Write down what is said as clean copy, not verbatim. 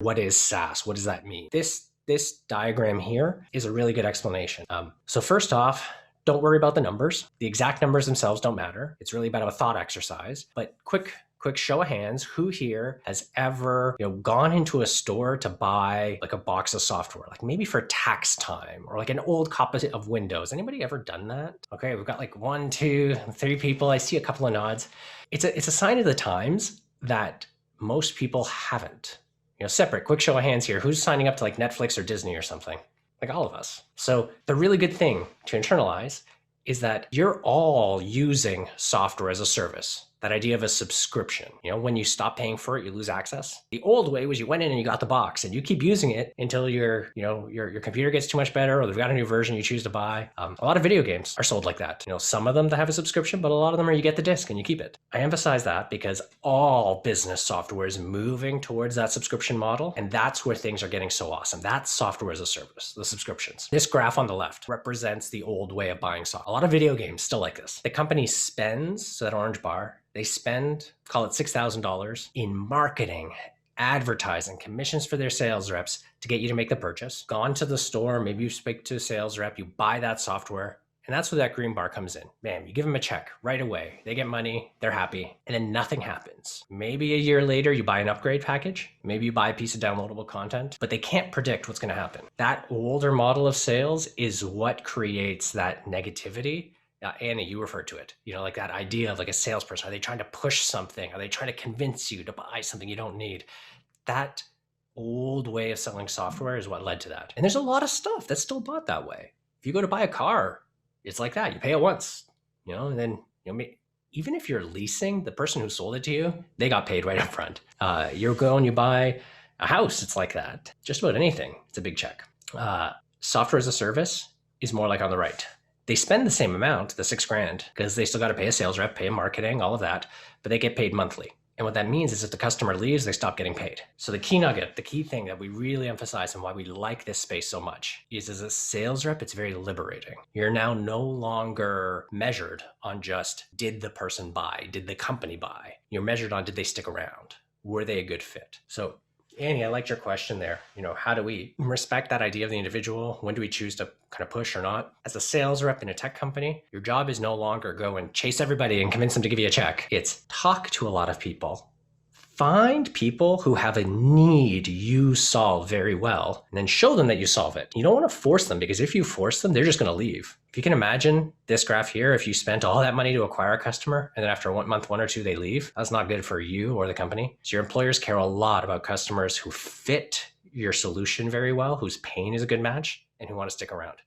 what is SaaS? What does that mean? This diagram here is a really good explanation. So first off, don't worry about the numbers. The exact numbers themselves don't matter. It's really about a thought exercise. But quick show of hands, who here has ever gone into a store to buy like a box of software, like maybe for tax time, or like an old copy of Windows? Anybody ever done that? Okay, we've got like 1, 2, 3 people. I see a couple of nods. It's a sign of the times that most people haven't. Separate, quick show of hands here. Who's signing up to like Netflix or Disney or something? Like all of us. So the really good thing to internalize is that you're all using software as a service. That idea of a subscription. When you stop paying for it, you lose access. The old way was you went in and you got the box and you keep using it until your computer gets too much better, or they've got a new version you choose to buy. A lot of video games are sold like that. Some of them that have a subscription, but a lot of them are you get the disc and you keep it. I emphasize that because all business software is moving towards that subscription model, and that's where things are getting so awesome. That's software as a service, the subscriptions. This graph on the left represents the old way of buying software. A lot of video games still like this. The company spends, so that orange bar, they spend, call it $6,000 in marketing, advertising, commissions for their sales reps to get you to make the purchase. Gone to the store, maybe you speak to a sales rep, you buy that software, and that's where that green bar comes in. Bam, you give them a check right away. They get money, they're happy, and then nothing happens. Maybe a year later, you buy an upgrade package. Maybe you buy a piece of downloadable content, but they can't predict what's gonna happen. That older model of sales is what creates that negativity. Annie, you referred to it, like that idea of like a salesperson. Are they trying to push something? Are they trying to convince you to buy something you don't need? That old way of selling software is what led to that. And there's a lot of stuff that's still bought that way. If you go to buy a car, it's like that. You pay it once, and then, even if you're leasing, the person who sold it to you, they got paid right up front. You go and you buy a house, it's like that. Just about anything, it's a big check. Software as a service is more like on the right. They spend the same amount, the $6,000, because they still got to pay a sales rep, pay marketing, all of that, but they get paid monthly. And what that means is if the customer leaves, they stop getting paid. So the key nugget, the key thing that we really emphasize and why we like this space so much is as a sales rep, it's very liberating. You're now no longer measured on just, did the person buy? Did the company buy? You're measured on, did they stick around? Were they a good fit? So Annie, I liked your question there. How do we respect that idea of the individual? When do we choose to kind of push or not? As a sales rep in a tech company, your job is no longer go and chase everybody and convince them to give you a check. It's talk to a lot of people. Find people who have a need you solve very well, and then show them that you solve it. You don't want to force them, because if you force them, they're just going to leave. If you can imagine this graph here, if you spent all that money to acquire a customer, and then after 1 month, 1 or 2, they leave, that's not good for you or the company. So your employers care a lot about customers who fit your solution very well, whose pain is a good match, and who want to stick around.